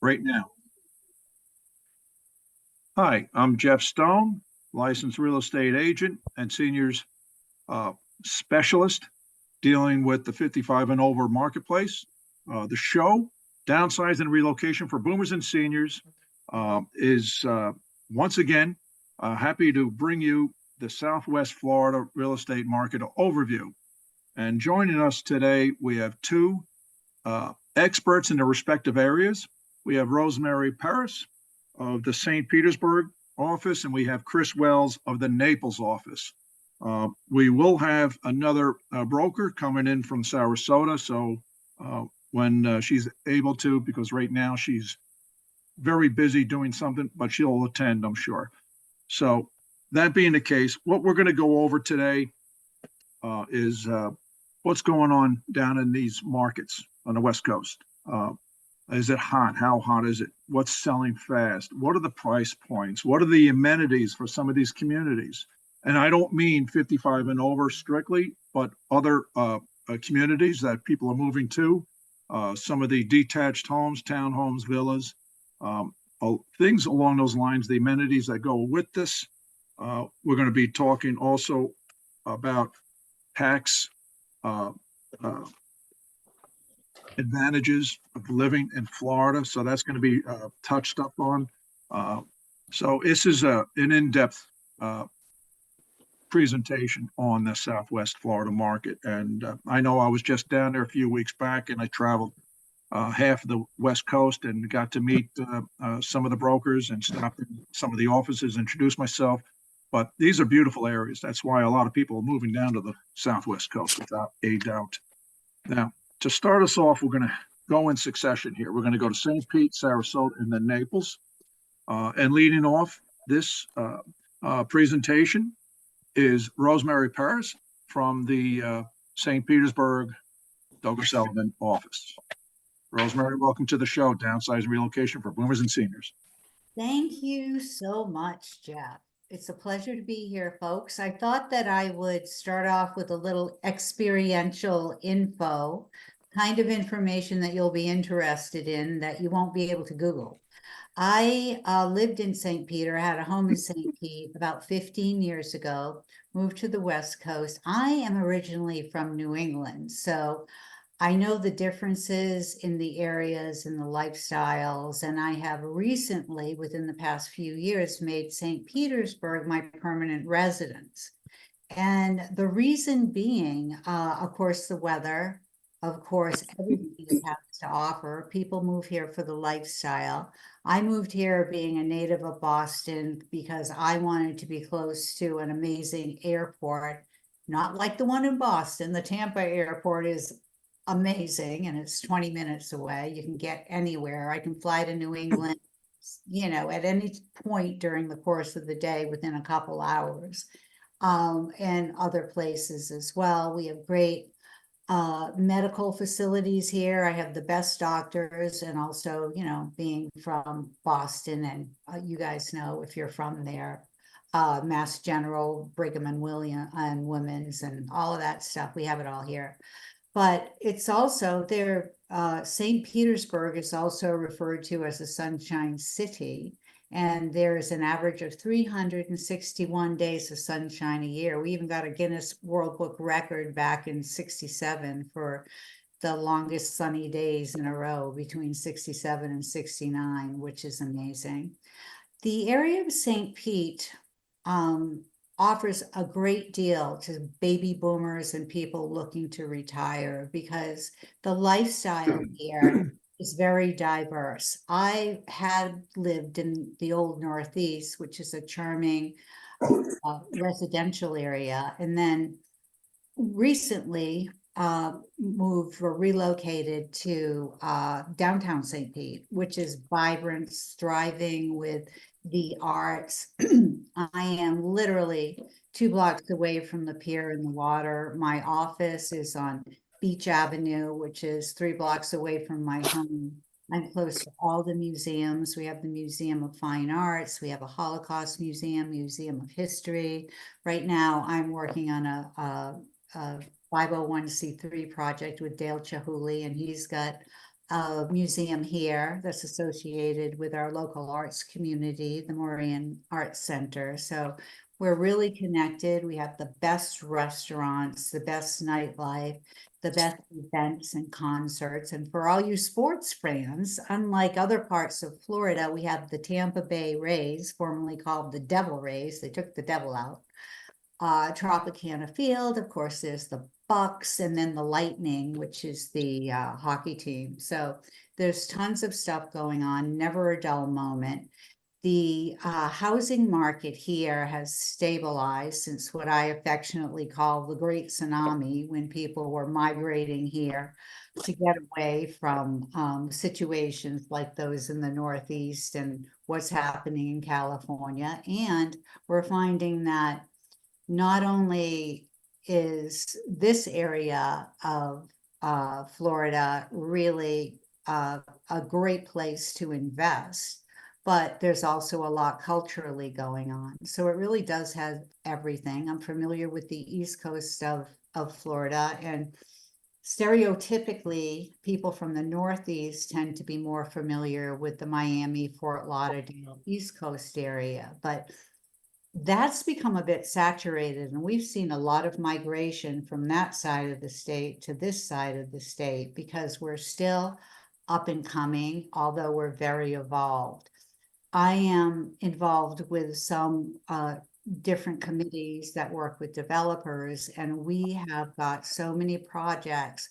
right now. Hi, I'm Jeff Stone, licensed real estate agent and seniors uh, specialist dealing with the 55 and over marketplace. The show, Downsizing and Relocation for Boomers and Seniors, is once again happy to bring you the Southwest Florida real estate market overview. And joining us today, we have two experts in their respective areas. We have Rosemary Paris of the St. Petersburg office, and we have Chris Wells of the Naples office. We will have another broker coming in from Sarasota. So when she's able to, because right now she's very busy doing something, but she'll attend, I'm sure. So that being the case, what we're going to go over today is what's going on down in these markets on the West Coast. Is it hot? How hot is it? What's selling fast? What are the price points? What are the amenities for some of these communities? And I don't mean 55 and over strictly, but other communities that people are moving to, some of the detached homes, townhomes, villas, things along those lines, the amenities that go with this. We're going to be talking also about tax advantages of living in Florida. So that's going to be touched up on. So this is an in-depth presentation on the Southwest Florida market. And I know I was just down there a few weeks back, and I traveled half of the West Coast and got to meet some of the brokers and stopped in some of the offices, introduce myself. But these are beautiful areas. That's why a lot of people are moving down to the Southwest Coast, without a doubt. Now, to start us off, we're going to go in succession here. We're going to go to St. Pete, Sarasota, and then Naples. And leading off this presentation is Rosemary Paris from the St. Petersburg Douglas Sullivan office. Rosemary, welcome to the show, Downsizing Relocation for Boomers and Seniors. Thank you so much, Jeff. It's a pleasure to be here, folks. I thought that I would start off with a little experiential info, kind of information that you'll be interested in that you won't be able to Google. I lived in St. Peter, had a home in St. Pete about 15 years ago, moved to the West Coast. I am originally from New England, so I know the differences in the areas and the lifestyles, and I have recently, within the past few years, made St. Petersburg my permanent residence. And the reason being, of course, the weather, of course, everything it has to offer. People move here for the lifestyle. I moved here being a native of Boston because I wanted to be close to an amazing airport, not like the one in Boston. The Tampa airport is amazing and it's 20 minutes away. You can get anywhere. I can fly to New England, at any point during the course of the day within a couple hours, and other places as well. We have great medical facilities here. I have the best doctors, and also, being from Boston, and you guys know if you're from there, Mass General, Brigham and William and Women's, and all of that stuff. We have it all here. But it's also there. St. Petersburg is also referred to as the Sunshine City, and there's an average of 361 days of sunshine a year. We even got a Guinness World Book record back in '67 for the longest sunny days in a row, between 67 and 69, which is amazing. The area of St. Pete offers a great deal to baby boomers and people looking to retire, because the lifestyle here is very diverse. I had lived in the old Northeast, which is a charming residential area, and then recently moved or relocated to downtown St. Pete, which is vibrant, thriving with the arts. I am literally 2 blocks away from the pier and the water. My office is on Beach Avenue, which is 3 blocks away from my home. I'm close to all the museums. We have the Museum of Fine Arts. We have a Holocaust Museum, Museum of History. Right now, I'm working on a 501c3 project with Dale Chihuly, and he's got a museum here that's associated with our local arts community, the Moraine Arts Center. So we're really connected. We have the best restaurants, the best nightlife, the best events and concerts. And for all you sports fans, unlike other parts of Florida, we have the Tampa Bay Rays, formerly called the Devil Rays. They took the devil out. Tropicana Field, of course, there's the Bucks, and then the Lightning, which is the hockey team. So there's tons of stuff going on, never a dull moment. The housing market here has stabilized since what I affectionately call the Great Tsunami, when people were migrating here to get away from situations like those in the Northeast and what's happening in California. And we're finding that not only is this area of Florida really a great place to invest, but there's also a lot culturally going on. So it really does have everything. I'm familiar with the East Coast of Florida, and stereotypically, people from the Northeast tend to be more familiar with the Miami, Fort Lauderdale, East Coast area. But that's become a bit saturated, and we've seen a lot of migration from that side of the state to this side of the state because we're still up and coming, although we're very evolved. I am involved with some different committees that work with developers, and we have got so many projects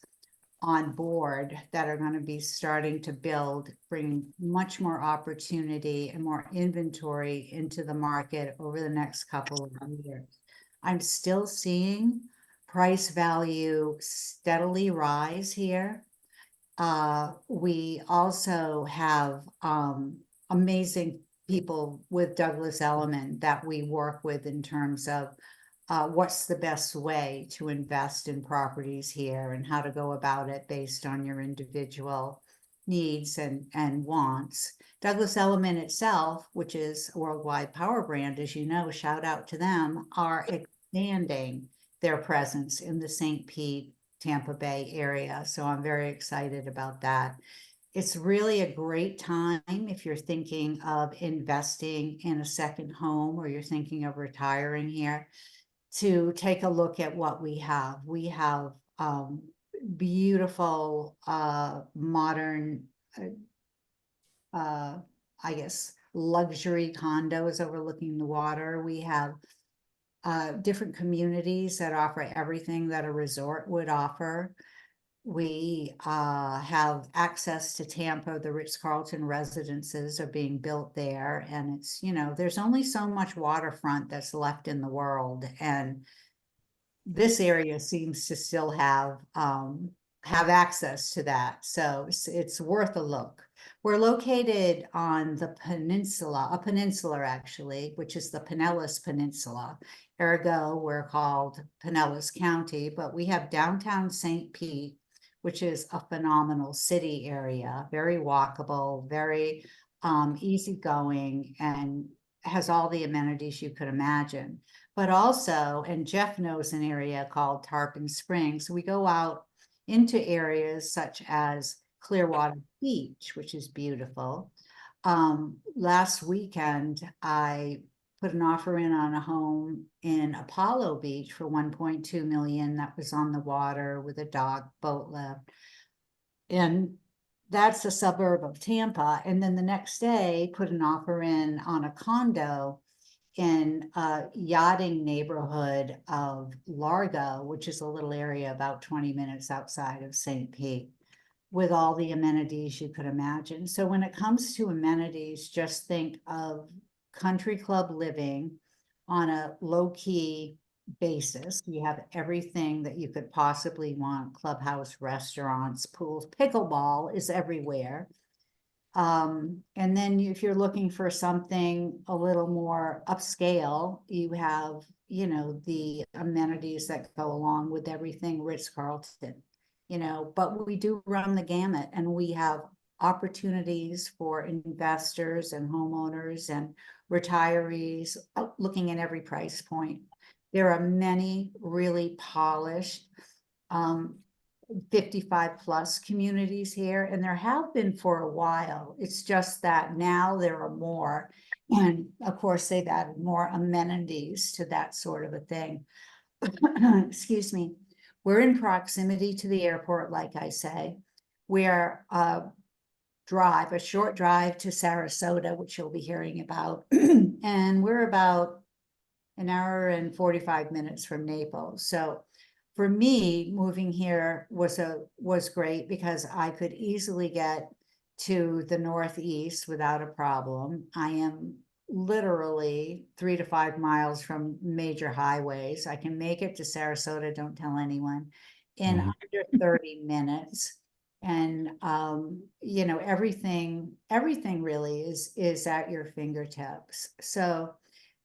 on board that are going to be starting to build, bring much more opportunity and more inventory into the market over the next couple of years. I'm still seeing price value steadily rise here. We also have amazing people with Douglas Elliman that we work with in terms of what's the best way to invest in properties here and how to go about it based on your individual needs and wants. Douglas Elliman itself, which is a worldwide power brand, as you know, shout out to them, are expanding their presence in the St. Pete, Tampa Bay area. So I'm very excited about that. It's really a great time if you're thinking of investing in a second home or you're thinking of retiring here, to take a look at what we have. We have beautiful modern, I guess, luxury condos overlooking the water. We have different communities that offer everything that a resort would offer. We have access to Tampa. The Ritz-Carlton residences are being built there. And it's, you know, there's only so much waterfront that's left in the world. And this area seems to still have access to that. So it's worth a look. We're located on the peninsula, a peninsula actually, which is the Pinellas Peninsula. Ergo, we're called Pinellas County, but we have downtown St. Pete, which is a phenomenal city area, very walkable, very easygoing, and has all the amenities you could imagine. But also, and Jeff knows an area called Tarpon Springs. We go out into areas such as Clearwater Beach, which is beautiful. Last weekend, I put an offer in on a home in Apollo Beach for 1.2 million that was on the water with a dock, boat lift. And that's a suburb of Tampa. And then the next day, put an offer in on a condo in a yachting neighborhood of Largo, which is a little area about 20 minutes outside of St. Pete, with all the amenities you could imagine. So when it comes to amenities, just think of country club living on a low-key basis. You have everything that you could possibly want: clubhouse, restaurants, pools, pickleball is everywhere. And then if you're looking for something a little more upscale, you have, you know, the amenities that go along with everything Ritz-Carlton, you know, but we do run the gamut, and we have opportunities for investors and homeowners and retirees looking at every price point. There are many really polished 55 plus communities here, and there have been for a while. It's just that now there are more. And of course, they've added more amenities to that sort of a thing. Excuse me. We're in proximity to the airport, like I say. We're a short drive to Sarasota, which you'll be hearing about. And we're about an hour and 45 minutes from Naples. So for me, moving here was great because I could easily get to the Northeast without a problem. I am literally 3 to 5 miles from major highways. I can make it to Sarasota, don't tell anyone, in Mhm. under 30 minutes. And you know, everything really is at your fingertips. So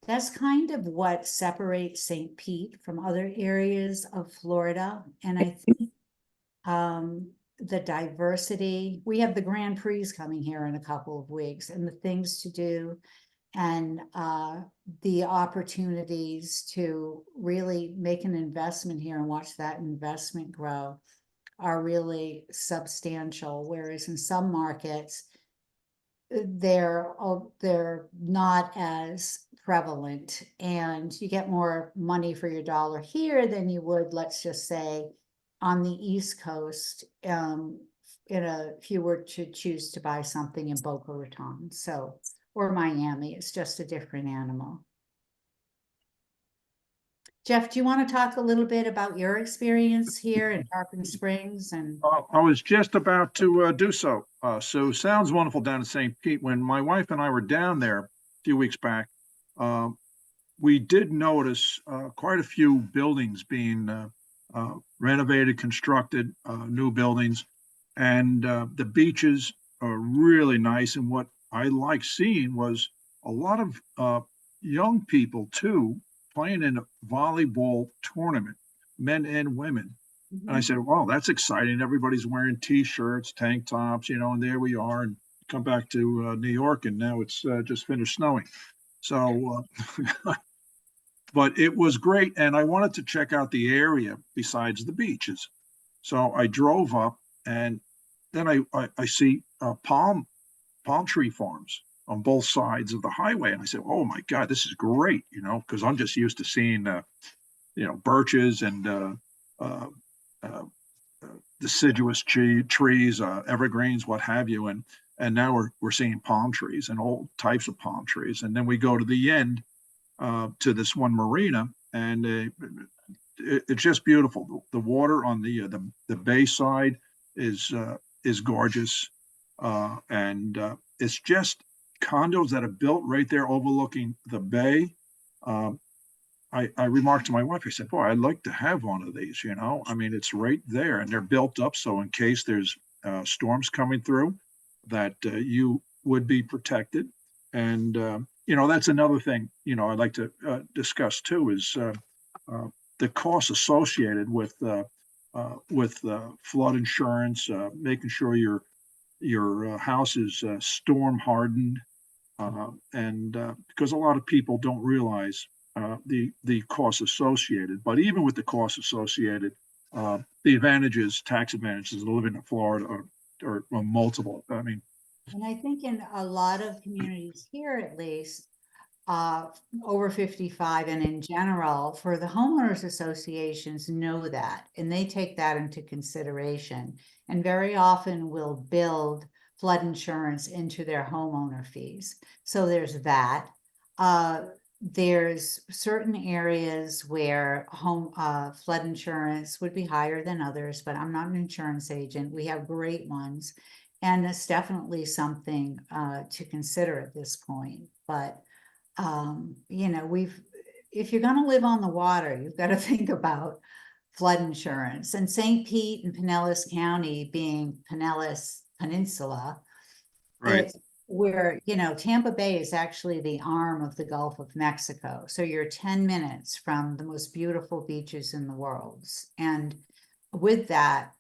that's kind of what separates St. Pete from other areas of Florida. And I think the diversity, we have the Grand Prix coming here in a couple of weeks, and the things to do and the opportunities to really make an investment here and watch that investment grow are really substantial. Whereas in some markets, they're not as prevalent, and you get more money for your dollar here than you would, let's just say, on the East Coast, if you were to choose to buy something in Boca Raton, so, or Miami. It's just a different animal. Jeff, do you want to talk a little bit about your experience here in Tarpon Springs? And I was just about to do so. So sounds wonderful down in St. Pete. When my wife and I were down there a few weeks back, uh, we did notice quite a few buildings being renovated, constructed, new buildings, and the beaches are really nice. And what I liked seeing was a lot of young people too playing in a volleyball tournament, men and women. And I said, "Wow, that's exciting! Everybody's wearing T-shirts, tank tops, and there we are." And come back to New York, and now it's just finished snowing. So but it was great. And I wanted to check out the area besides the beaches. So I drove up, and then I see palm tree farms on both sides of the highway. And I said, "Oh my God, this is great," because I'm just used to seeing, birches and uh, uh, deciduous trees, evergreens, what have you. And now we're seeing palm trees and all types of palm trees. And then we go to the end to this one marina, and it's just beautiful. The water on the bay side is gorgeous, and it's just condos that are built right there overlooking the bay. Um, I remarked to my wife, I said, "Boy, I'd like to have one of these. I mean, it's right there, and they're built up so in case there's storms coming through, that you would be protected." And that's another thing I'd like to discuss too is the costs associated with flood insurance, making sure your house is storm hardened, and because a lot of people don't realize the costs associated. But even with the costs associated, the tax advantages of living in Florida are multiple. I mean, and I think in a lot of communities here, at least, uh, over 55 and in general, for the homeowners associations know that, and they take that into consideration, and very often will build flood insurance into their homeowner fees. So there's that. There's certain areas where flood insurance would be higher than others, but I'm not an insurance agent. We have great ones, and it's definitely something to consider at this point. But if you're going to live on the water, you've got to think about flood insurance. And St. Pete and Pinellas County being Pinellas Peninsula, right, it's where, Tampa Bay is actually the arm of the Gulf of Mexico. So you're 10 minutes from the most beautiful beaches in the world. And with that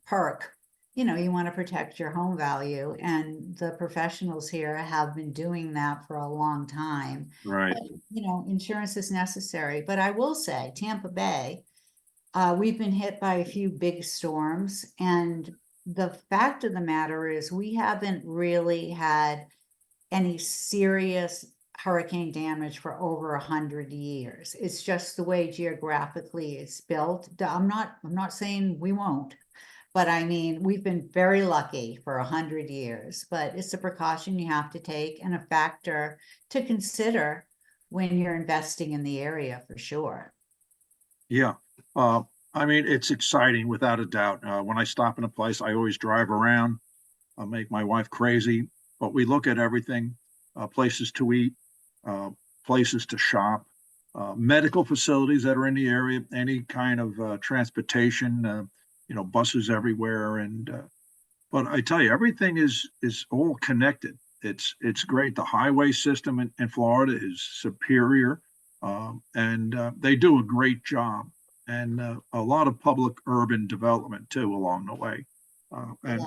perk, you want to protect your home value, and the professionals here have been doing that for a long time. right, But, insurance is necessary. But I will say Tampa Bay, We've been hit by a few big storms, and the fact of the matter is we haven't really had any serious hurricane damage for over 100 years. It's just the way geographically it's built. I'm not saying we won't, but I mean, we've been very lucky for 100 years, but it's a precaution you have to take and a factor to consider when you're investing in the area for sure. Yeah. I mean, it's exciting without a doubt. When I stop in a place, I always drive around. I make my wife crazy, but we look at everything, places to eat, uh, places to shop, medical facilities that are in the area, any kind of transportation, buses everywhere. But I tell you, everything is all connected. It's great. The highway system in Florida is superior, and they do a great job. And a lot of public urban development too along the way. And Yeah.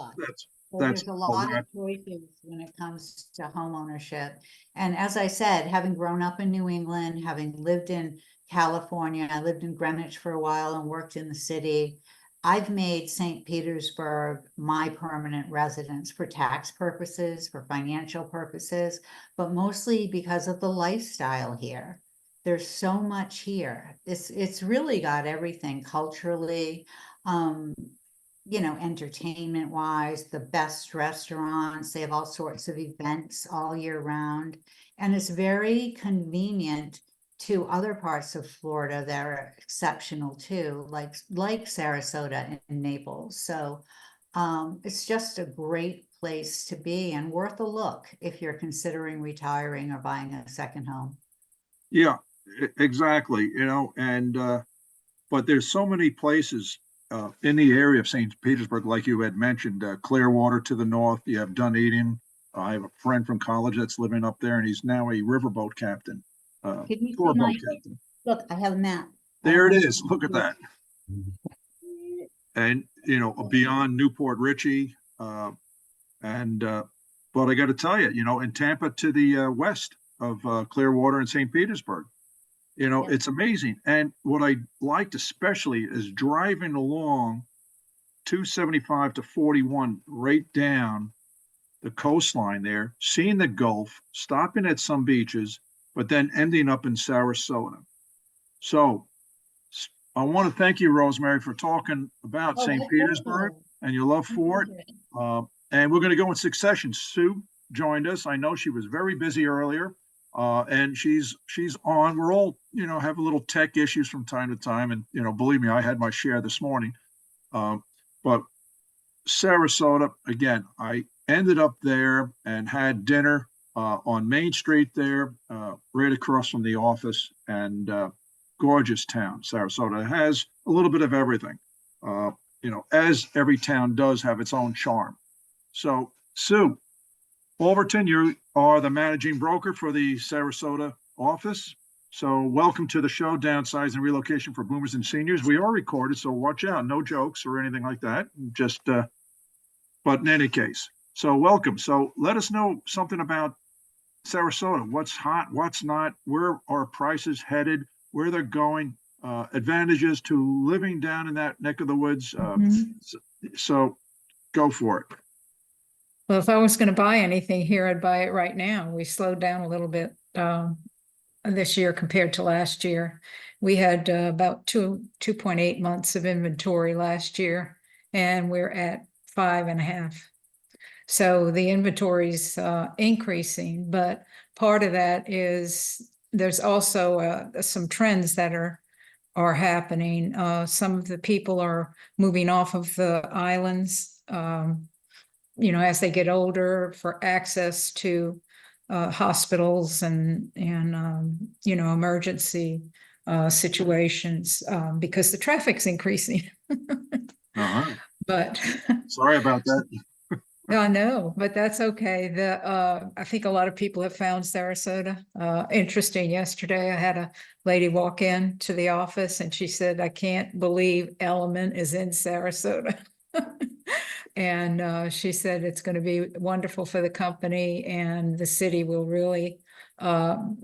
So that's there's a a lot lot. of choices when it comes to home ownership. And as I said, having grown up in New England, having lived in California, I lived in Greenwich for a while and worked in the city. I've made St. Petersburg my permanent residence for tax purposes, for financial purposes, but mostly because of the lifestyle here. There's so much here. It's really got everything culturally. Um, entertainment wise, the best restaurants, they have all sorts of events all year round. And it's very convenient to other parts of Florida that are exceptional too, like Sarasota and Naples. So it's just a great place to be and worth a look if you're considering retiring or buying a second home. Yeah, exactly. And but there's so many places in the area of St. Petersburg, like you had mentioned, Clearwater to the north. You have Dunedin. I have a friend from college that's living up there, and he's now a riverboat captain, Can you tour see boat my, captain. look, I have a map. I There don't it know if is. Look at you that. And beyond Newport Richie, and but I got to tell you, in Tampa to the west of Clearwater and St. Petersburg. Yeah. It's amazing. And what I liked especially is driving along 275 to 41 right down the coastline there, seeing the Gulf, stopping at some beaches, but then ending up in Sarasota. So I want to thank you, Rosemary, for talking about Oh, St. my Petersburg pleasure. and your love My for it. pleasure. And we're going to go in succession. Sue joined us. I know she was very busy earlier, and she's on. We're all have a little tech issues from time to time, and believe me, I had my share this morning. But Sarasota again, I ended up there and had dinner on Main Street there, right across from the office, and gorgeous town. Sarasota has a little bit of everything. As every town does have its own charm. So, Sue Overton, you are the managing broker for the Sarasota office. So, welcome to the show, Downsizing Relocation for Boomers and Seniors. We are recorded, so watch out. No jokes or anything like that. Just, but in any case, so welcome. So, let us know something about Sarasota. What's hot, what's not, where are prices headed, where they're going, advantages to living down in that neck of the woods. So go for it. Well, if I was going to buy anything here, I'd buy it right now. We slowed down a little bit this year compared to last year. We had about 2.8 months of inventory last year, and we're at 5.5. So the inventory's increasing, but part of that is there's also some trends that are happening. Some of the people are moving off of the islands, as they get older, for access to hospitals and emergency situations, because the traffic's increasing. Uh-huh. But Sorry about that. I know, but that's okay. I think a lot of people have found Sarasota interesting. Yesterday, I had a lady walk in to the office and she said, "I can't believe Element is in Sarasota." And she said it's going to be wonderful for the company and the city will really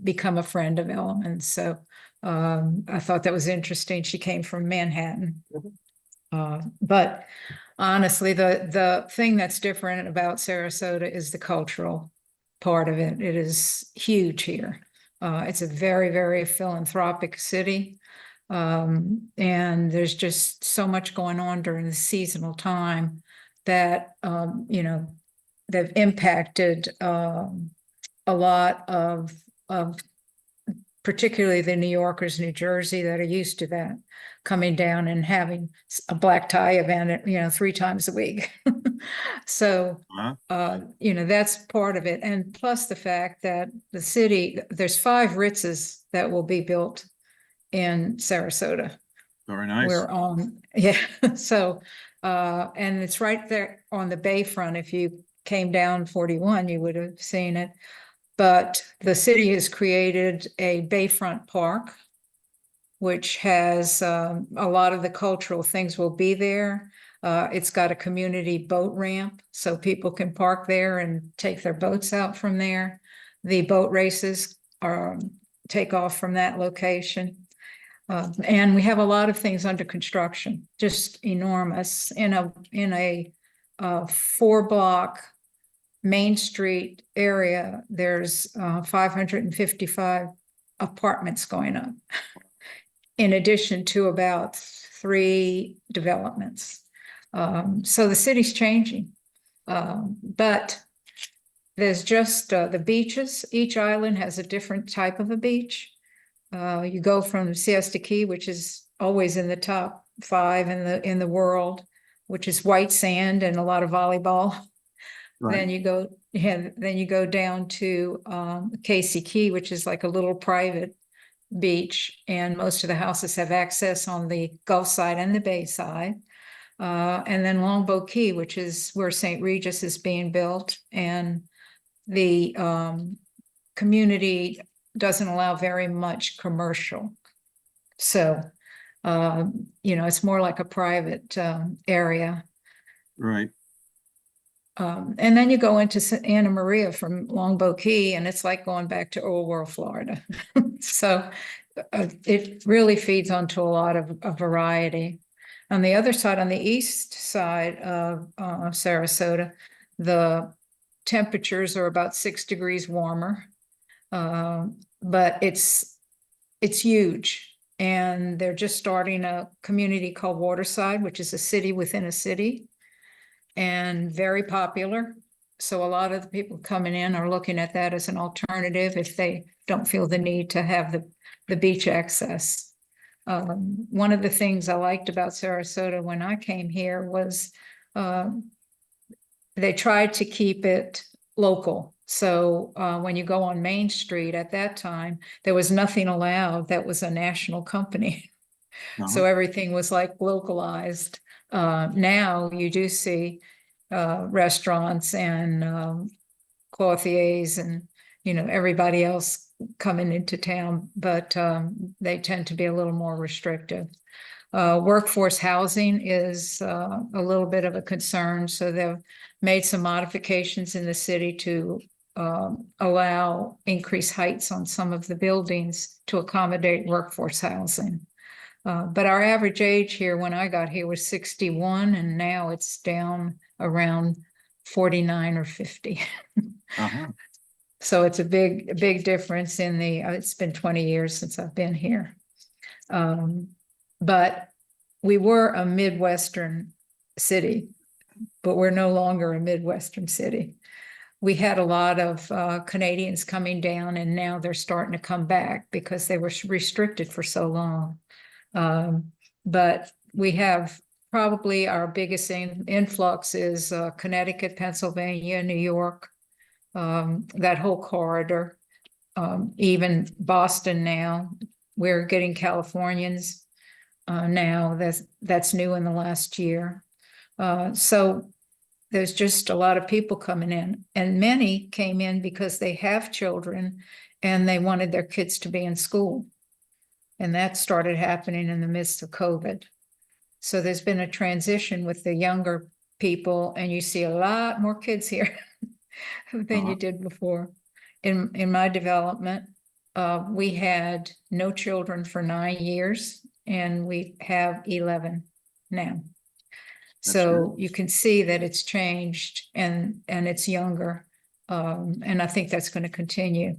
become a friend of Elliman's. So I thought that was interesting. She came from Manhattan. But honestly, the thing that's different about Sarasota is the cultural part of it. It is huge here. It's a very, very philanthropic city. And there's just so much going on during the seasonal time that, they've impacted a lot of particularly the New Yorkers, New Jersey, that are used to that, coming down and having a black tie event, 3 times a week. So, that's part of it. And plus the fact that the city, there's 5 Ritzes that will be built in Sarasota. Very nice. We're on, yeah, so, and it's right there on the bayfront. If you came down 41, you would have seen it. But the city has created a bayfront park, which has a lot of the cultural things will be there. It's got a community boat ramp, so people can park there and take their boats out from there. The boat races take off from that location. And we have a lot of things under construction, just enormous. In a 4-block Main Street area, there's 555 apartments going up, in addition to about 3 developments. So the city's changing, but there's just the beaches. Each island has a different type of a beach. You go from Siesta Key, which is always in the top 5 in the world, which is white sand and a lot of volleyball. Right. Then you go down to Casey Key, which is like a little private beach, and most of the houses have access on the Gulf side and the Bay side. And then Longboat Key, which is where St. Regis is being built, and the community doesn't allow very much commercial. So, it's more like a private area. Right. And then you go into Anna Maria from Longboat Key, and it's like going back to Old World, Florida. So it really feeds onto a lot of a variety. On the other side, on the east side of Sarasota, the temperatures are about 6 degrees warmer, but it's huge. And they're just starting a community called Waterside, which is a city within a city, and very popular. So a lot of the people coming in are looking at that as an alternative if they don't feel the need to have the beach access. One of the things I liked about Sarasota when I came here was they tried to keep it local. So when you go on Main Street at that time, there was nothing allowed that was a national company. So everything was like localized. Now you do see restaurants and clothiers and everybody else coming into town, but they tend to be a little more restrictive. Workforce housing is a little bit of a concern, so they've made some modifications in the city to allow increased heights on some of the buildings to accommodate workforce housing. But our average age here when I got here was 61, and now it's down around 49 or 50. So it's a big difference in it's been 20 years since I've been here. But we were a Midwestern city, but we're no longer a Midwestern city. We had a lot of Canadians coming down, and now they're starting to come back because they were restricted for so long. But we have probably our biggest influx is Connecticut, Pennsylvania, New York, that whole corridor, even Boston now. We're getting Californians now. That's new in the last year. So there's just a lot of people coming in, and many came in because they have children and they wanted their kids to be in school. And that started happening in the midst of COVID. So there's been a transition with the younger people, and you see a lot more kids here than you did before. In my development, we had no children for 9 years, and we have 11 now. That's So good. you can see that it's changed and it's younger. And I think that's going to continue.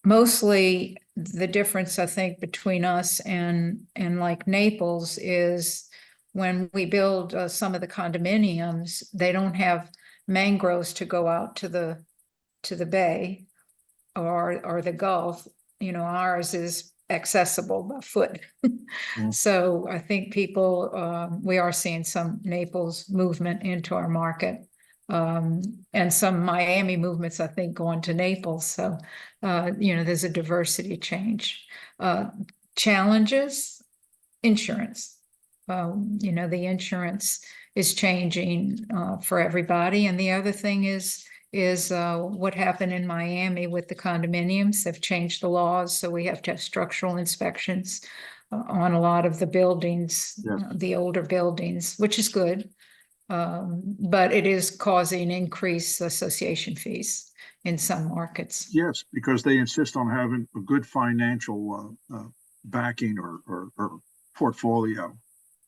Mostly the difference, I think, between us and like Naples is when we build some of the condominiums, they don't have mangroves to go out to the bay or the Gulf. You know, ours is accessible by foot. Mm. So I think people, we are seeing some Naples movement into our market. And some Miami movements, I think, going to Naples. So, you know, there's a diversity change. Challenges, insurance. You know, the insurance is changing for everybody. And the other thing is what happened in Miami with the condominiums. They've changed the laws, so we have to have structural inspections on a lot of the buildings, Yes. the older buildings, which is good. But it is causing increased association fees in some markets. Yes, because they insist on having a good financial backing or portfolio.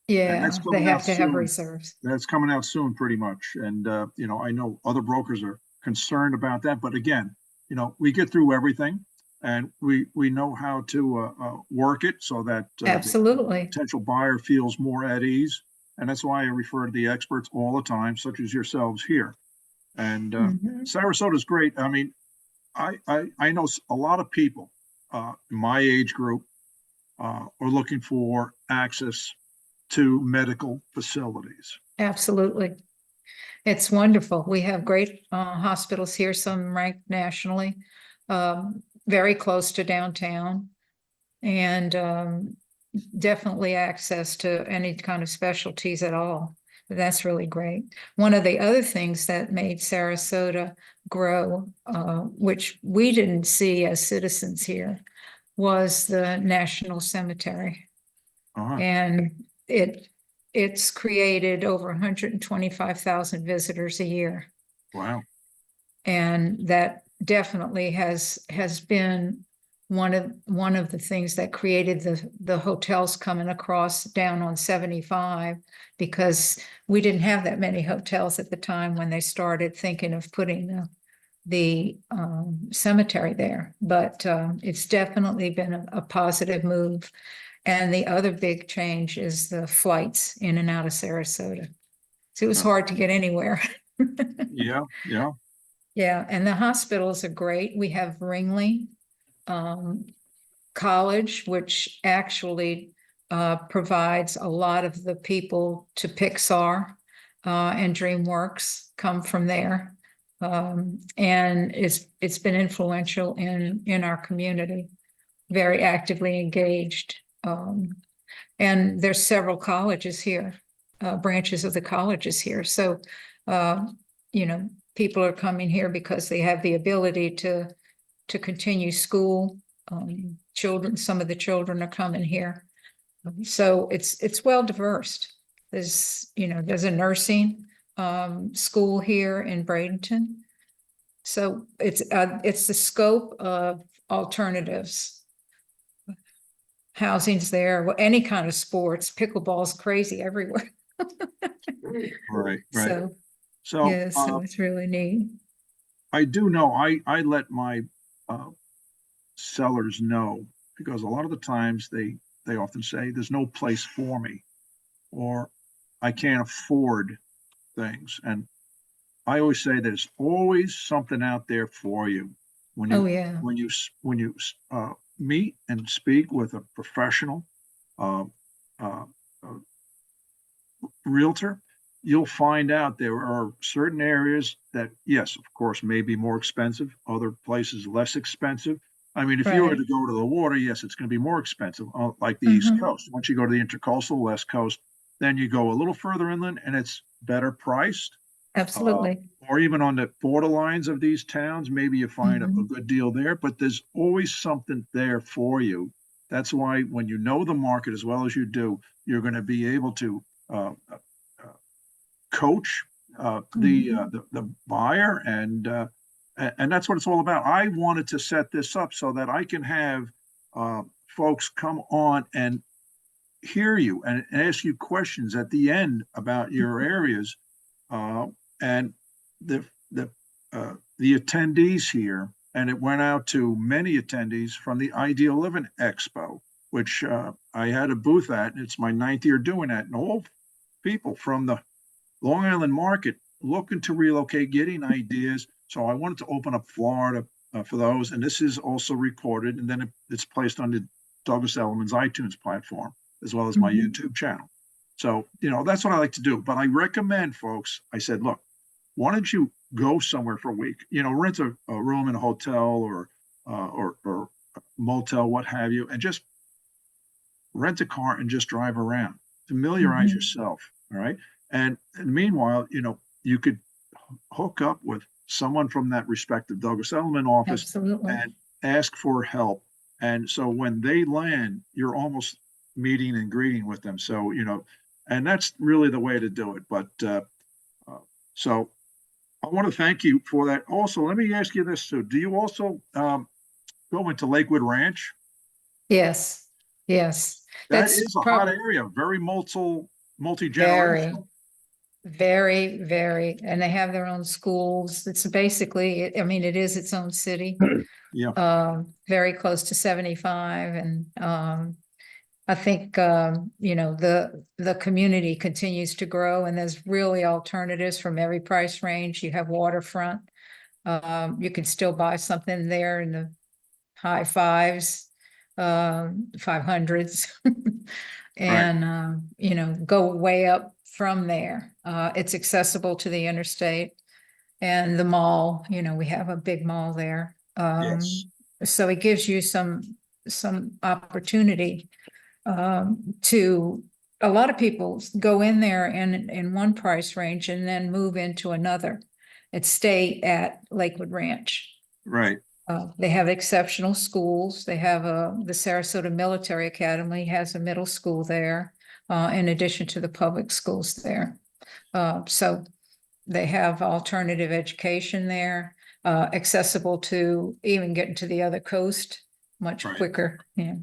And that's Yeah, they coming out have to have soon. reserves. That's coming out soon, pretty much. And, you know, I know other brokers are concerned about that. But again, you know, we get through everything and we know how to work it so that the Absolutely. potential buyer feels more at ease. And that's why I refer to the experts all the time, such as yourselves here. And Mhm. Sarasota's great. I mean, I know a lot of people in my age group are looking for access to medical facilities. Absolutely. It's wonderful. We have great hospitals here, some ranked nationally, very close to downtown, and definitely access to any kind of specialties at all. That's really great. One of the other things that made Sarasota grow, which we didn't see as citizens here, was the National Cemetery. Uh-huh. And it's created over 125,000 visitors a year. Wow. And that definitely has been one of the things that created the hotels coming across down on 75, because we didn't have that many hotels at the time when they started thinking of putting the cemetery there. But it's definitely been a positive move. And the other big change is the flights in and out of Sarasota. So it was hard to get anywhere. Yeah, yeah. Yeah, and the hospitals are great. We have Ringley College, which actually provides a lot of the people to Pixar and DreamWorks come from there. And it's been influential in our community, very actively engaged. And there's several colleges here, branches of the colleges here. So, you know, people are coming here because they have the ability to continue school. Children, some of the children are coming here. So it's well diverse. There's a nursing school here in Bradenton. So it's the scope of alternatives. Housing's there, well, any kind of sports, pickleball's crazy everywhere. Right, right. So, So yeah, so it's really neat. I do know I let my sellers know, because a lot of the times they often say there's no place for me, or I can't afford things. And I always say there's always something out there for you when Oh, you yeah, when you meet and speak with a professional uh, uh, uh, realtor. You'll find out there are certain areas that, yes, of course, may be more expensive, other places less expensive. I mean, if you were right. to go to the water, yes, it's going to be more expensive, like the East Mhm. Coast. Once you go to the intercoastal West Coast, then you go a little further inland and it's better priced. Uh, Absolutely. or even on the borderlines of these towns, maybe you find a Mhm. good deal there, but there's always something there for you. That's why when you know the market as well as you do, you're going to be able to coach the buyer, and that's what it's all about. I wanted to set this up so that I can have folks come on and hear you and ask you questions at the end about your areas, and the attendees here. And it went out to many attendees from the Ideal Living Expo, which I had a booth at, and it's my 9th year doing that. And all people from the Long Island market looking to relocate, getting ideas. So I wanted to open up Florida for those. And this is also recorded, and then it's placed on the Douglas Elliman's iTunes platform, as well as my YouTube channel. So, that's what I like to do. But I recommend folks, I said, look, why don't you go somewhere for a week, rent a room in a hotel or a motel, what have you, and just rent a car and just drive around, familiarize yourself. All right. And meanwhile, you could hook up with someone from that respective Douglas Elliman office. Absolutely. And ask for help. And so when they land, you're almost meeting and greeting with them. So, and that's really the way to do it. But so I want to thank you for that. Also, let me ask you this too. Do you also go into Lakewood Ranch? Yes, yes. That That's is a hot area, very multi-generational. Very, very, and they have their own schools. It's basically, I mean, it is its own city. Yeah. Very close to 75, and I think the community continues to grow, and there's really alternatives from every price range. You have waterfront. You can still buy something there in the high fives, 500s, and go way up from there. It's accessible to the interstate and the mall. We have a big mall there. Yes. So it gives you some opportunity to. A lot of people go in there in one price range and then move into another and stay at Lakewood Ranch. Right. They have exceptional schools. They have the Sarasota Military Academy has a middle school there, in addition to the public schools there. So they have alternative education there, accessible to even getting to the other coast much quicker. Yeah.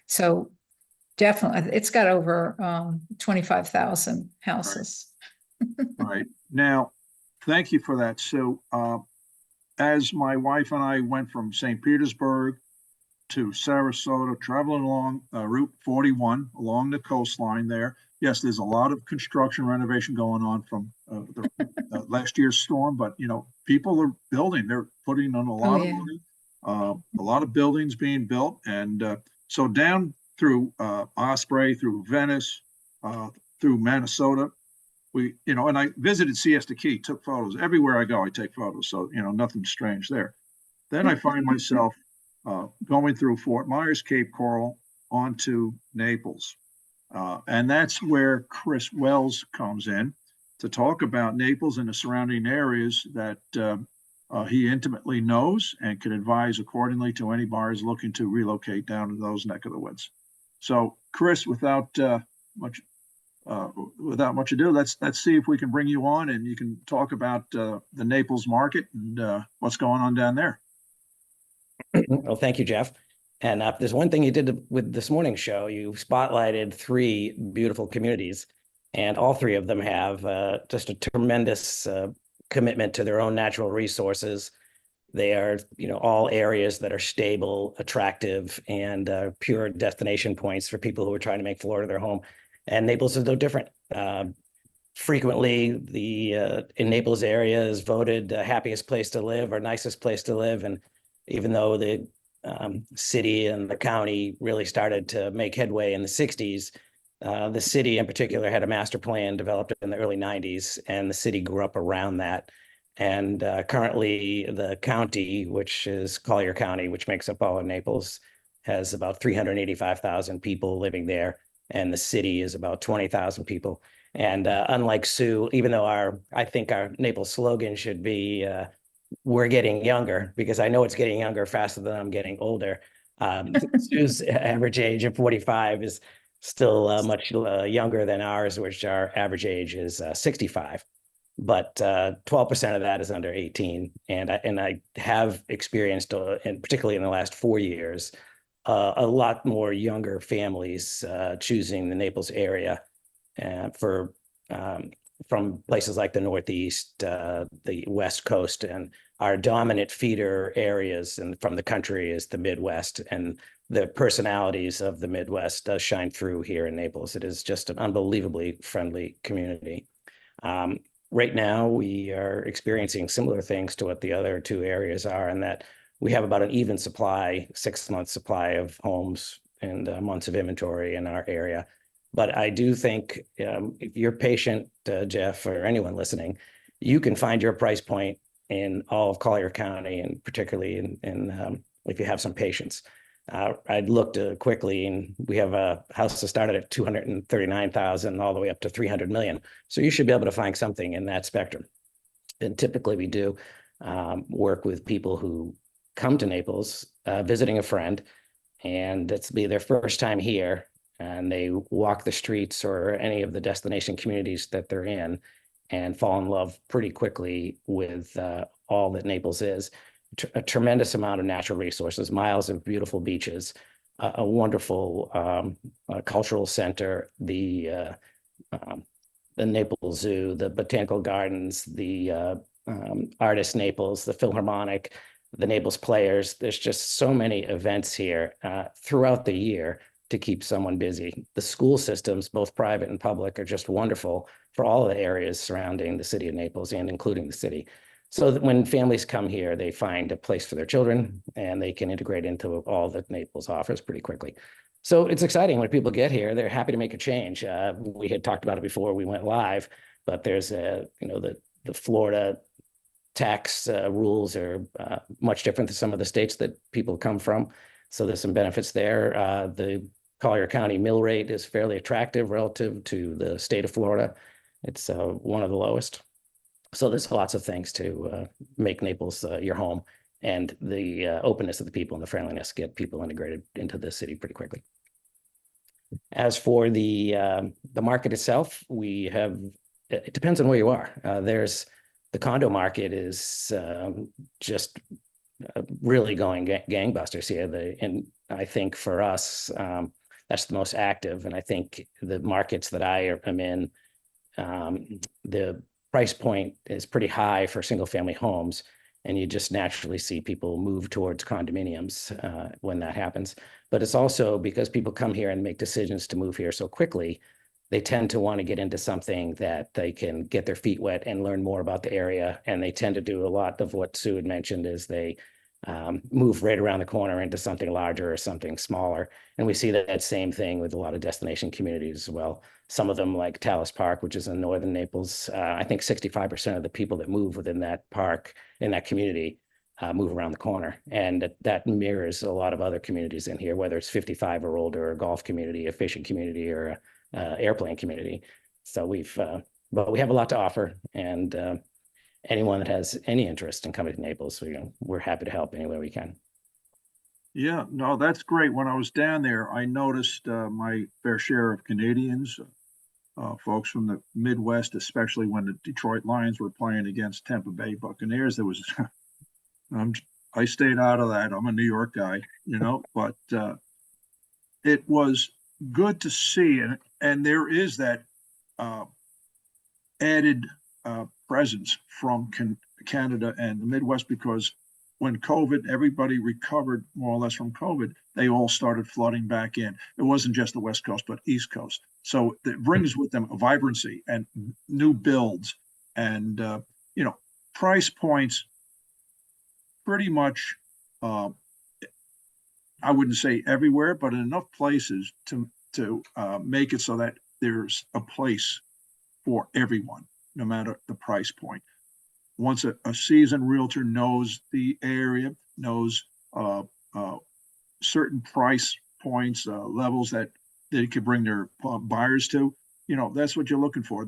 So definitely, it's got over 25,000 houses. Right. Now, thank you for that. So, as my wife and I went from St. Petersburg to Sarasota, traveling along Route 41 along the coastline there. Yes, there's a lot of construction renovation going on from the last year's storm, but people are building. They're putting on a lot of money, a lot of buildings being built, and so down through Osprey, through Venice, through Minnesota. And I visited Siesta Key, took photos. Everywhere I go, I take photos. So, nothing strange there. Then I find myself going through Fort Myers, Cape Coral, onto Naples. And that's where Chris Wells comes in to talk about Naples and the surrounding areas that he intimately knows and can advise accordingly to any buyers looking to relocate down to those neck of the woods. So, Chris, without much ado, let's see if we can bring you on and you can talk about the Naples market and what's going on down there. Well, thank you, Jeff. And there's one thing you did with this morning's show. You spotlighted 3 beautiful communities, and all 3 of them have just a tremendous commitment to their own natural resources. They are, all areas that are stable, attractive, and pure destination points for people who are trying to make Florida their home. And Naples is no different. Frequently, in Naples area is voted the happiest place to live or nicest place to live. And even though the city and the county really started to make headway in the 60s, the city in particular had a master plan developed in the early 90s, and the city grew up around that. And currently the county, which is Collier County, which makes up all of Naples, has about 385,000 people living there. And the city is about 20,000 people. And unlike Sue, even though I think our Naples slogan should be, we're getting younger, because I know it's getting younger faster than I'm getting older. Sue's average age of 45 is still much younger than ours, which our average age is 65. but 12% of that is under 18. And I have experienced, and particularly in the last 4 years, a lot more younger families choosing the Naples area for from places like the Northeast, the West Coast, and our dominant feeder areas and from the country is the Midwest, and the personalities of the Midwest does shine through here in Naples. It is just an unbelievably friendly community. Right now, we are experiencing similar things to what the other two areas are, in that we have about an even supply, 6-month supply of homes and months of inventory in our area. But I do think if you're patient, Jeff, or anyone listening, you can find your price point in all of Collier County, and particularly in if you have some patience. I looked quickly, and we have a house that started at 239,000 all the way up to 300 million. So you should be able to find something in that spectrum. And typically we do work with people who come to Naples, visiting a friend, and it's be their first time here, and they walk the streets or any of the destination communities that they're in and fall in love pretty quickly with all that Naples is. A tremendous amount of natural resources, miles of beautiful beaches, a wonderful cultural center, the Naples Zoo, the Botanical Gardens, the Artist Naples, the Philharmonic, the Naples Players. There's just so many events here throughout the year to keep someone busy. The school systems, both private and public, are just wonderful for all of the areas surrounding the city of Naples and including the city. So that when families come here, they find a place for their children and they can integrate into all that Naples offers pretty quickly. So it's exciting when people get here. They're happy to make a change. We had talked about it before we went live, but there's the Florida tax rules are much different than some of the states that people come from. So there's some benefits there. The Collier County mill rate is fairly attractive relative to the state of Florida. It's one of the lowest. So there's lots of things to make Naples your home, and the openness of the people and the friendliness get people integrated into the city pretty quickly. As for the market itself, we have, it depends on where you are. There's the condo market is just really going gangbusters here. And I think for us, that's the most active. And I think the markets that I am in, the price point is pretty high for single family homes. And you just naturally see people move towards condominiums when that happens. But it's also because people come here and make decisions to move here so quickly, they tend to want to get into something that they can get their feet wet and learn more about the area. And they tend to do a lot of what Sue had mentioned, is they move right around the corner into something larger or something smaller. And we see that same thing with a lot of destination communities as well. Some of them, like Talus Park, which is in northern Naples, I think 65% of the people that move within that park, in that community, move around the corner. And that mirrors a lot of other communities in here, whether it's 55 or older, or a golf community, a fishing community, or a airplane community. So but we have a lot to offer, and anyone that has any interest in coming to Naples, we're happy to help any way we can. Yeah, no, that's great. When I was down there, I noticed my fair share of Canadians, folks from the Midwest, especially when the Detroit Lions were playing against Tampa Bay Buccaneers. There was, I stayed out of that. I'm a New York guy, but it was good to see. And there is that added presence from Canada and the Midwest, because when COVID, everybody recovered more or less from COVID, they all started flooding back in. It wasn't just the West Coast, but East Coast. So it brings with them a vibrancy and new builds and, price points pretty much, I wouldn't say everywhere, but in enough places to make it so that there's a place for everyone, no matter the price point. Once a seasoned realtor knows the area, knows certain price points, levels that they could bring their buyers to, that's what you're looking for.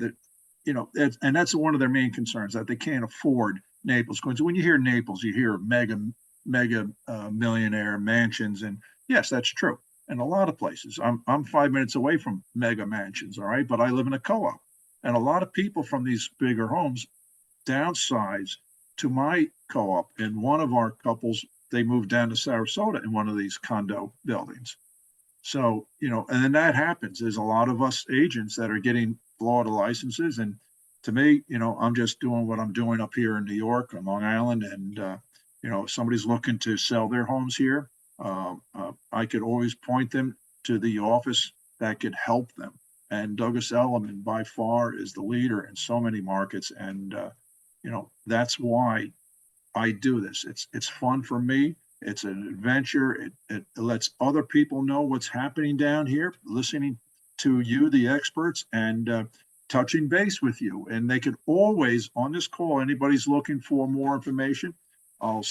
And that's one of their main concerns, that they can't afford Naples. Because when you hear Naples, you hear mega millionaire mansions, and yes, that's true. In a lot of places, I'm 5 minutes away from mega mansions, all right, but I live in a co-op. And a lot of people from these bigger homes downsize to my co-op, and one of our couples, they moved down to Sarasota in one of these condo buildings. So, you know, and then that happens. There's a lot of us agents that are getting Florida licenses. And to me, you know, I'm just doing what I'm doing up here in New York on Long Island. And, you know, if somebody's looking to sell their homes here, I could always point them to the office that could help them. And Douglas Elliman by far is the leader in so many markets. And, you know, that's why I do this. It's fun for me. It's an adventure. It lets other people know what's happening down here, listening to you, the experts, and touching base with you. And they can always, on this call, anybody's looking for more information, I'll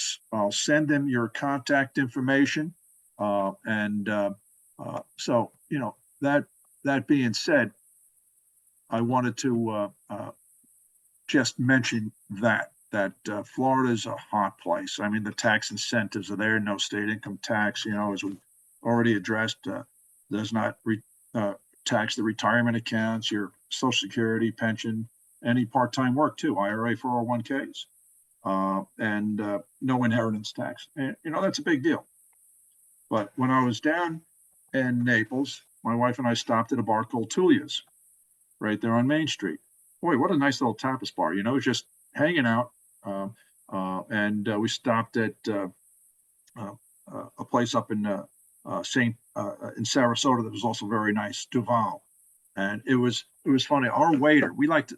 send them your contact information. So, you know, that being said, I wanted to just mention that Florida is a hot place. I mean, the tax incentives are there, no state income tax, you know, as we already addressed, does not tax the retirement accounts, your Social Security, pension, any part-time work too, IRA, 401ks, and no inheritance tax. And, you know, that's a big deal. But when I was down in Naples, my wife and I stopped at a bar called Tullia's right there on Main Street. Boy, what a nice little tapas bar, you know, just hanging out. And we stopped at a place up in in Sarasota that was also very nice, Duval. And it was funny. Our waiter,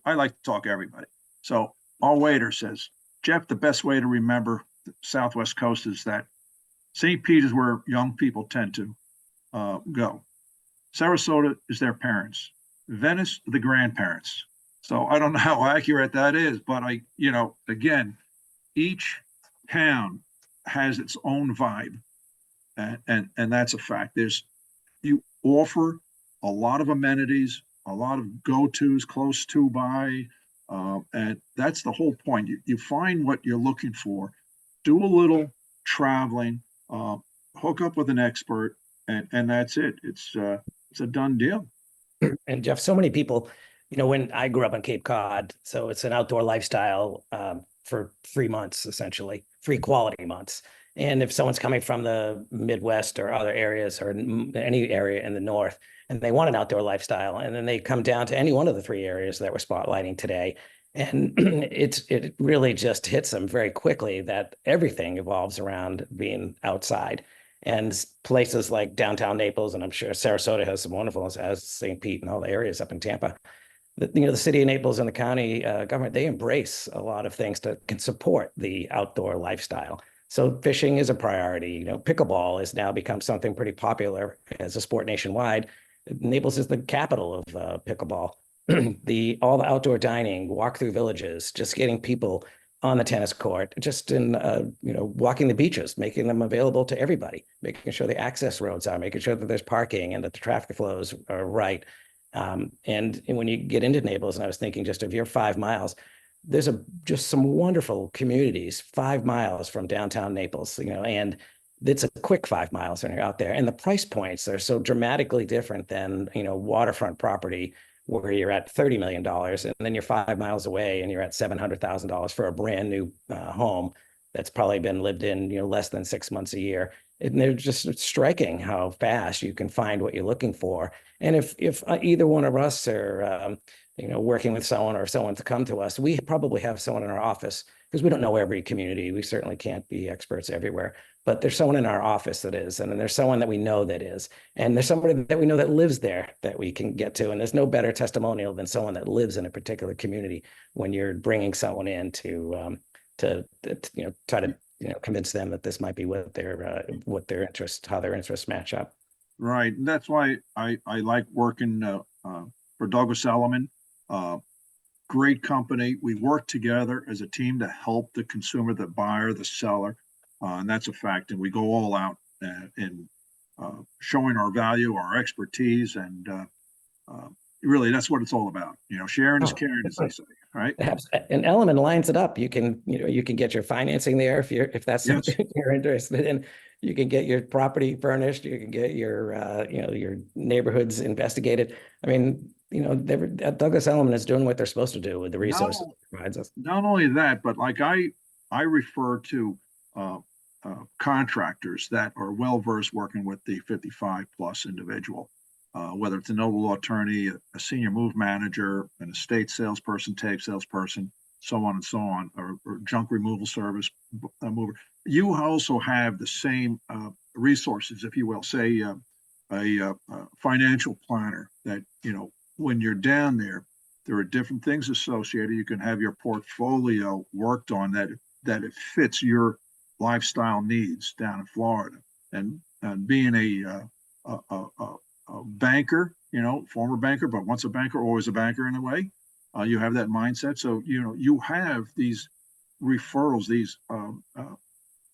I like to talk to everybody. So our waiter says, Jeff, the best way to remember the Southwest Coast is that St. Pete is where young people tend to go. Sarasota is their parents. Venice, the grandparents. So I don't know how accurate that is, but you know, again, each town has its own vibe, and that's a fact. You offer a lot of amenities, a lot of go-tos close to by, and that's the whole point. You find what you're looking for, do a little traveling, hook up with an expert, and that's it. It's a done deal. And Jeff, so many people, you know, when I grew up on Cape Cod, so it's an outdoor lifestyle for 3 months, essentially, 3 quality months. And if someone's coming from the Midwest or other areas or any area in the North, and they want an outdoor lifestyle, and then they come down to any one of the 3 areas that we're spotlighting today, and it really just hits them very quickly that everything evolves around being outside. And places like downtown Naples, and I'm sure Sarasota has some wonderful, as St. Pete and all the areas up in Tampa. The city of Naples and the county government, they embrace a lot of things that can support the outdoor lifestyle. So fishing is a priority. You know, pickleball has now become something pretty popular as a sport nationwide. Naples is the capital of pickleball. All the outdoor dining, walk-through villages, just getting people on the tennis court, just in, you know, walking the beaches, making them available to everybody, making sure the access roads are, making sure that there's parking and that the traffic flows are right. And when you get into Naples, and I was thinking just of your 5 miles, there's just some wonderful communities 5 miles from downtown Naples, you know, and it's a quick 5 miles when you're out there. And the price points are so dramatically different than, you know, waterfront property where you're at $30 million and then you're 5 miles away and you're at $700,000 for a brand new home that's probably been lived in, you know, less than 6 months a year. And they're just striking how fast you can find what you're looking for. And if either one of us are, you know, working with someone or someone to come to us, we probably have someone in our office, because we don't know every community. We certainly can't be experts everywhere, but there's someone in our office that is, and then there's someone that we know that is, and there's somebody that we know that lives there that we can get to. And there's no better testimonial than someone that lives in a particular community when you're bringing someone in to you know, try to, you know, convince them that this might be what their interests, how their interests match up. Right. And that's why I like working for Douglas Elliman. Great company. We work together as a team to help the consumer, the buyer, the seller. And that's a fact. And we go all out in showing our value, our expertise. And really, that's what it's all about. You know, sharing is caring, as they say. right? Perhaps an element lines it up. You can get your financing there if that's Yes. something you're interested in. You can get your property furnished. You can get your your neighborhoods investigated. I mean, Douglas Elliman is doing what they're supposed to do with the resources it provides us. Not only that, but like I refer to contractors that are well versed working with the 55 plus individual, whether it's a noble law attorney, a senior move manager, an estate salesperson, tape salesperson, so on and so on, or junk removal service mover. You also have the same resources, if you will, say a financial planner that, when you're down there are different things associated. You can have your portfolio worked on that it fits your lifestyle needs down in Florida. And being a banker, former banker, but once a banker, always a banker in a way. You have that mindset. So, you have these referrals, these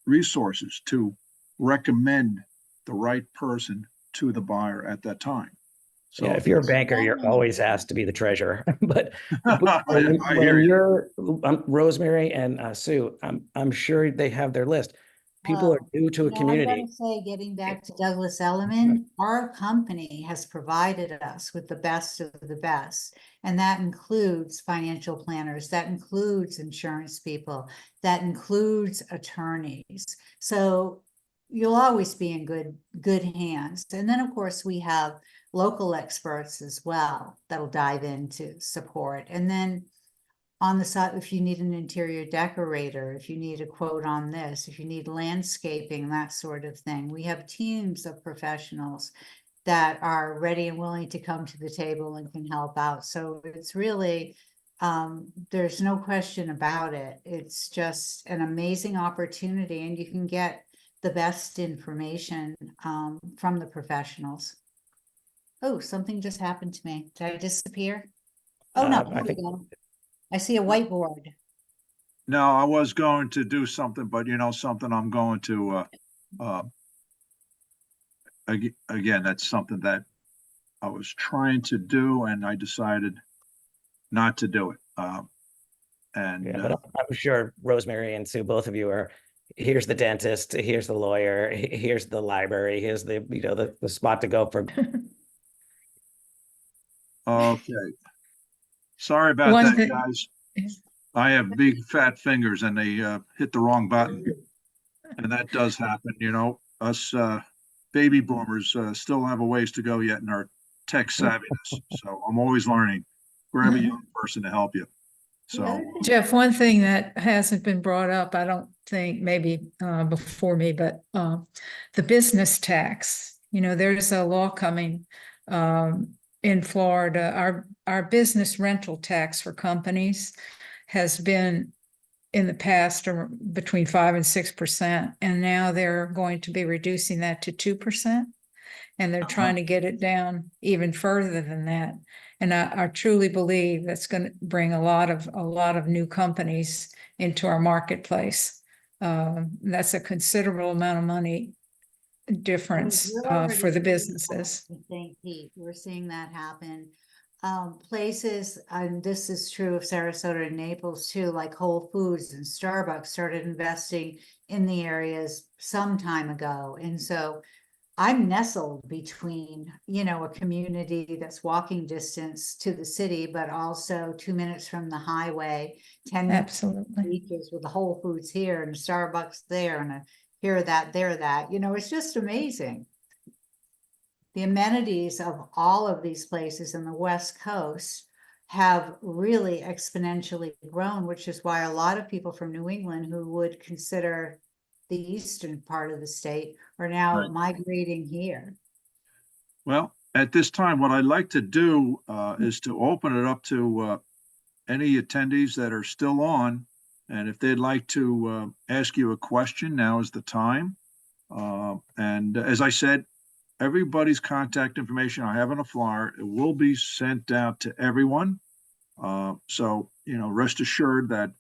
resources to recommend the right person to the buyer at that time. So yeah, if you're a banker, you're always asked to be the treasurer. But I hear when you. you're Rosemary and Sue, I'm sure they have their list. People are new to a I'm community. going to say, getting back to Douglas Elliman, our company has provided us with the best of the best. And that includes financial planners, that includes insurance people, that includes attorneys. So you'll always be in good hands. And then, of course, we have local experts as well that'll dive into support. And then on the side, if you need an interior decorator, if you need a quote on this, if you need landscaping, that sort of thing, we have teams of professionals that are ready and willing to come to the table and can help out. So it's really, there's no question about it. It's just an amazing opportunity, and you can get the best information from the professionals. Oh, something just happened to me. Did I disappear? Oh, no, I here we think go. I see a whiteboard. No, I was going to do something, but something I'm going to, again, that's something that I was trying to do and I decided not to do it. yeah, but I'm sure Rosemary and Sue, both of you are. Here's the dentist. Here's the lawyer. Here's the library. Here's the the spot to go for. Okay. Sorry about One that, thing- guys. I have big fat fingers and they hit the wrong button. And that does happen, us baby boomers still have a ways to go yet in our tech savviness. So I'm always learning. Grab a young person to help you. So Jeff, one thing that hasn't been brought up, I don't think, maybe before me, but the business tax. There's a law coming in Florida. Our business rental tax for companies has been in the past between 5% and 6%, and now they're going to be reducing that to 2%. And they're trying to get it down even further than that. And I truly believe that's going to bring a lot of new companies into our marketplace. That's a considerable amount of money difference for the businesses. St. Pete, we're seeing that happen. Places, and this is true of Sarasota and Naples too, like Whole Foods and Starbucks started investing in the areas some time ago. And so I'm nestled between, a community that's walking distance to the city, but also 2 minutes from the highway, 10 Absolutely. beaches with the Whole Foods here and a Starbucks there and a here, that, there, that, it's just amazing. The amenities of all of these places in the West Coast have really exponentially grown, which is why a lot of people from New England who would consider the eastern part of the state are now Right. migrating here. Well, at this time, what I'd like to do is to open it up to any attendees that are still on. And if they'd like to ask you a question, now is the time. And as I said, everybody's contact information I have on a flyer, it will be sent out to everyone. So, rest assured that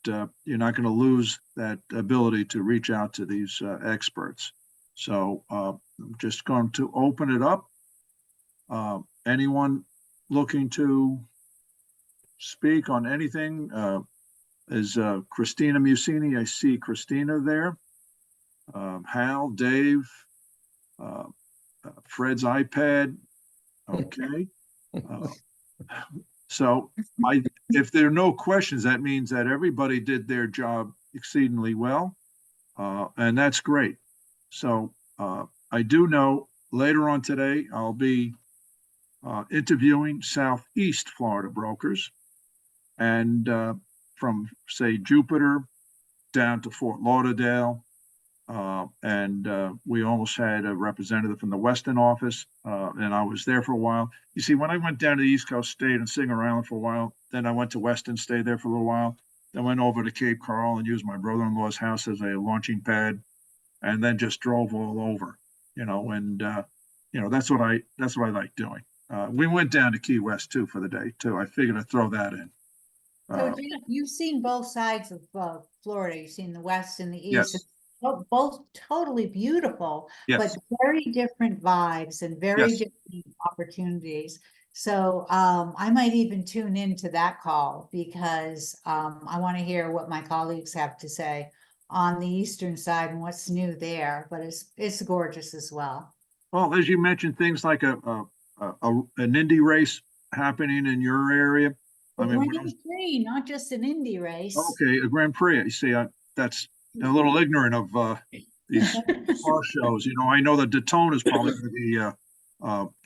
you're not going to lose that ability to reach out to these experts. So I'm just going to open it up. Anyone looking to speak on anything is Christina Musini. I see Christina there. Hal, Dave, Fred's iPad. Okay. So if there are no questions, that means that everybody did their job exceedingly well. And that's great. So I do know later on today, I'll be interviewing Southeast Florida brokers, and from, say, Jupiter down to Fort Lauderdale. And we almost had a representative from the Western office, and I was there for a while. You see, when I went down to the East Coast, stayed in Singer Island for a while, then I went to Weston, stayed there for a little while, then went over to Cape Coral and used my brother-in-law's house as a launching pad, and then just drove all over, and that's what I like doing. We went down to Key West too for the day too. I figured I'd throw that in. So Jeff, you've seen both sides of Florida. You've seen the west and the east. Yes. Both totally beautiful, Yes. but very different vibes and very Yes. different opportunities. So I might even tune into that call because I want to hear what my colleagues have to say on the eastern side and what's new there. But it's gorgeous as well. Well, as you mentioned, things like an Indy race happening in your area. I mean, Grand Prix, not just an Indy race. okay, a Grand Prix. You see, that's a little ignorant of these car shows. I know that Daytona is probably going to be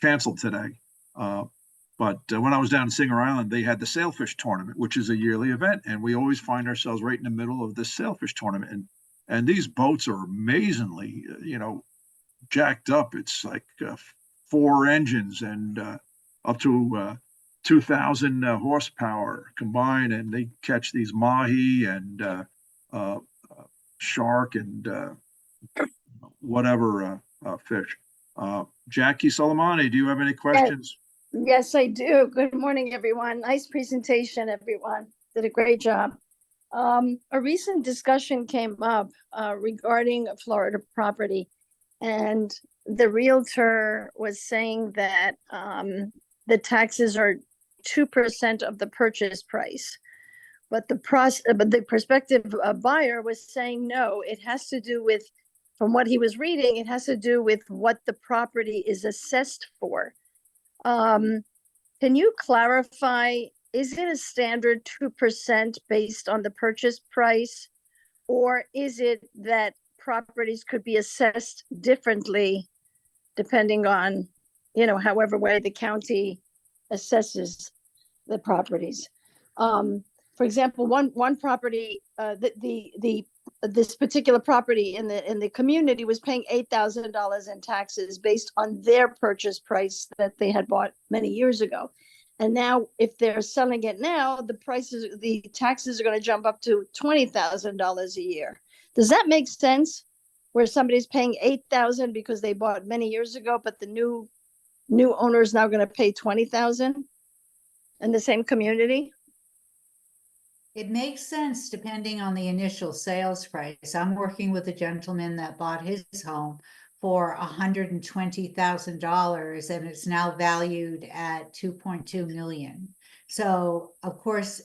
canceled today. But when I was down in Singer Island, they had the sailfish tournament, which is a yearly event, and we always find ourselves right in the middle of this sailfish tournament. And these boats are amazingly, jacked up. It's like 4 engines and up to 2,000 horsepower combined, and they catch these mahi and shark and whatever fish. Jackie Soleimani, do you have any questions? Yes, I do. Good morning, everyone. Nice presentation, everyone. Did a great job. A recent discussion came up regarding a Florida property, and the realtor was saying that the taxes are 2% of the purchase price. But the prospective buyer was saying, no, it has to do with, from what he was reading, it has to do with what the property is assessed for. Can you clarify, is it a standard 2% based on the purchase price? Or is it that properties could be assessed differently depending on, however way the county assesses the properties? For example, one property, this particular property in the community was paying $8,000 in taxes based on their purchase price that they had bought many years ago. And now, if they're selling it now, the taxes are going to jump up to $20,000 a year. Does that make sense? Where somebody's paying $8,000 because they bought many years ago, but the new owner is now going to pay $20,000 in the same community? It makes sense depending on the initial sales price. I'm working with a gentleman that bought his home for $120,000 and it's now valued at 2.2 million. So of course,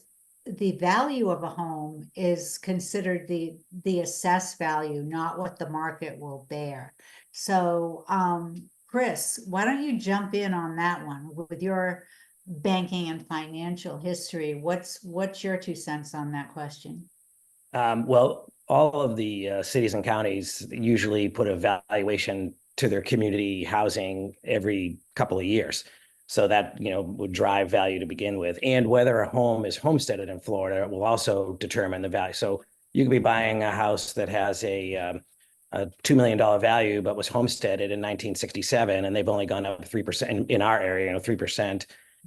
the value of a home is considered the assessed value, not what the market will bear. So Chris, why don't you jump in on that one with your banking and financial history? What's your 2 cents on that question? Well, all of the cities and counties usually put a valuation to their community housing every couple of years. So that, would drive value to begin with. And whether a home is homesteaded in Florida will also determine the value. So you could be buying a house that has a $2 million value, but was homesteaded in 1967, and they've only gone up 3% in our area, 3%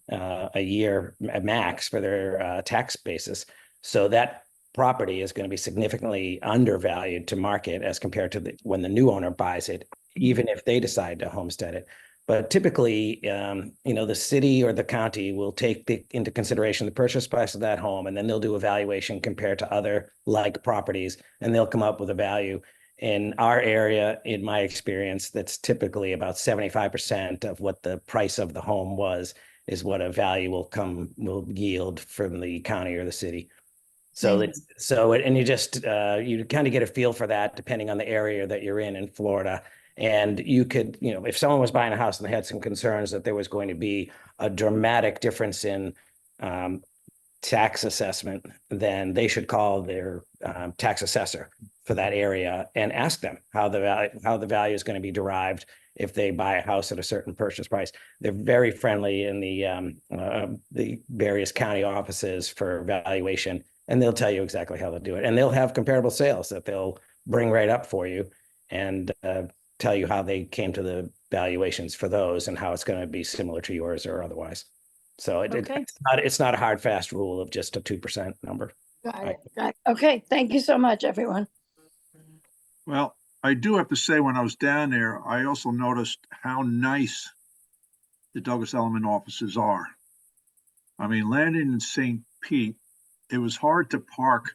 a year at max for their tax basis. So that property is going to be significantly undervalued to market as compared to when the new owner buys it, even if they decide to homestead it. But typically, the city or the county will take into consideration the purchase price of that home, and then they'll do a valuation compared to other like properties, and they'll come up with a value. In our area, in my experience, that's typically about 75% of what the price of the home was. is what a value will yield from the county or the city. So Thank it's and you just you kind of get a feel for that depending on the area that you're in Florida. And you could, if someone was buying a house and they had some concerns that there was going to be a dramatic difference in tax assessment, then they should call their tax assessor for that area and ask them how the value is going to be derived if they buy a house at a certain purchase price. They're very friendly in the various county offices for valuation, and they'll tell you exactly how to do it. And they'll have comparable sales that they'll bring right up for you and tell you how they came to the valuations for those and how it's going to be similar to yours or otherwise. So Okay. it's not a hard, fast rule of just a 2% number. Got it. Got it. Okay, thank you so much, everyone. Well, I do have to say, when I was down there, I also noticed how nice the Douglas Elliman offices are. I mean, landing in St. Pete, it was hard to park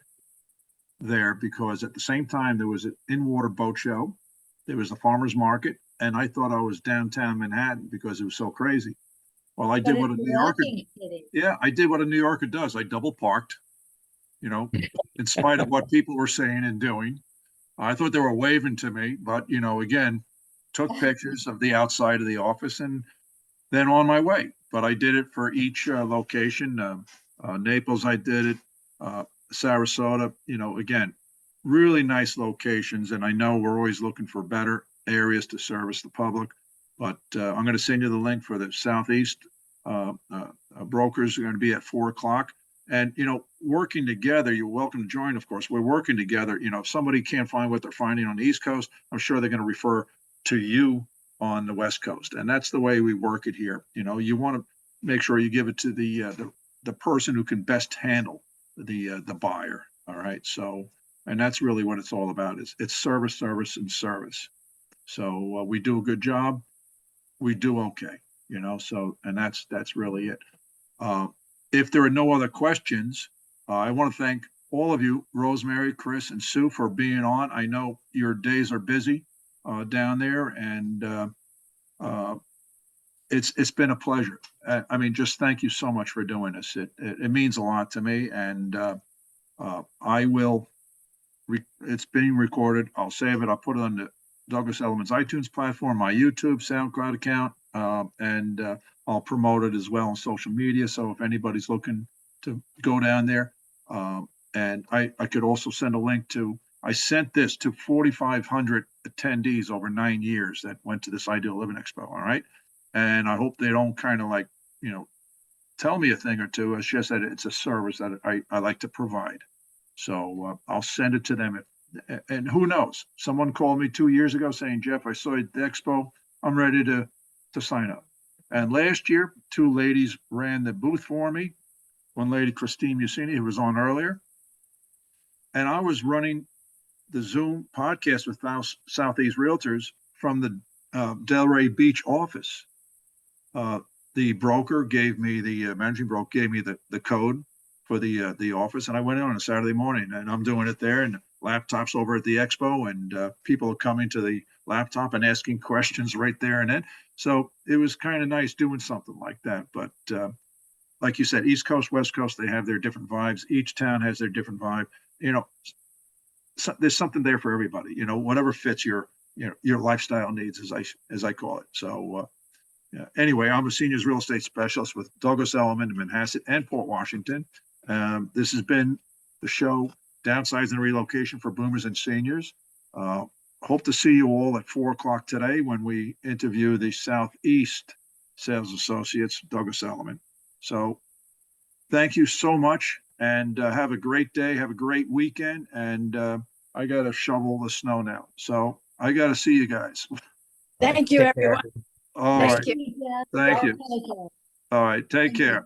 there because at the same time there was an in-water boat show, there was the farmer's market, and I thought I was downtown Manhattan because it was so crazy. Well, I did what a New Yorker, I did what a New Yorker does. I double parked, in spite of what people were saying and doing. I thought they were waving to me, but again, took pictures of the outside of the office and then on my way. But I did it for each location. Naples, I did it. Sarasota, again, really nice locations. And I know we're always looking for better areas to service the public. But I'm going to send you the link for the Southeast brokers are going to be at 4:00. And, working together, you're welcome to join, of course. We're working together. If somebody can't find what they're finding on the East Coast, I'm sure they're going to refer to you on the West Coast. And that's the way we work it here. You want to make sure you give it to the person who can best handle the buyer. All right. So, and that's really what it's all about. It's service, service, and service. So we do a good job. We do okay, so, and that's really it. If there are no other questions, I want to thank all of you, Rosemary, Chris, and Sue, for being on. I know your days are busy down there, and it's been a pleasure. I mean, just thank you so much for doing this. It means a lot to me, and I will. It's being recorded. I'll save it. I'll put it on the Douglas Elliman's iTunes platform, my YouTube, SoundCloud account, and I'll promote it as well on social media. So if anybody's looking to go down there, and I could also send a link to, I sent this to 4,500 attendees over 9 years that went to this Ideal Living Expo. All right. And I hope they don't kind of like, tell me a thing or two. It's just that it's a service that I like to provide. So I'll send it to them. And who knows? Someone called me 2 years ago saying, Jeff, I saw you at the expo. I'm ready to sign up. And last year, 2 ladies ran the booth for me. One lady, Christine Musini, who was on earlier. And I was running the Zoom podcast with Southeast Realtors from the Delray Beach office. The broker gave me, the managing broker gave me the code for the office. And I went in on a Saturday morning and I'm doing it there. And laptops over at the expo, and people are coming to the laptop and asking questions right there and then. So it was kind of nice doing something like that. But like you said, East Coast, West Coast, they have their different vibes. Each town has their different vibe. So there's something there for everybody. Whatever fits your lifestyle needs, as I call it. So yeah. Anyway, I'm a seniors real estate specialist with Douglas Elliman in Manhasset and Port Washington. This has been the show, Downsizing and Relocation for Boomers and Seniors. Hope to see you all at 4:00 today when we interview the Southeast Sales Associates, Douglas Elliman. So thank you so much, and have a great day. Have a great weekend. And I got to shovel the snow now. So I got to see you guys. Thank you, everyone. All right. Thank you. Thank you. All right. Take care.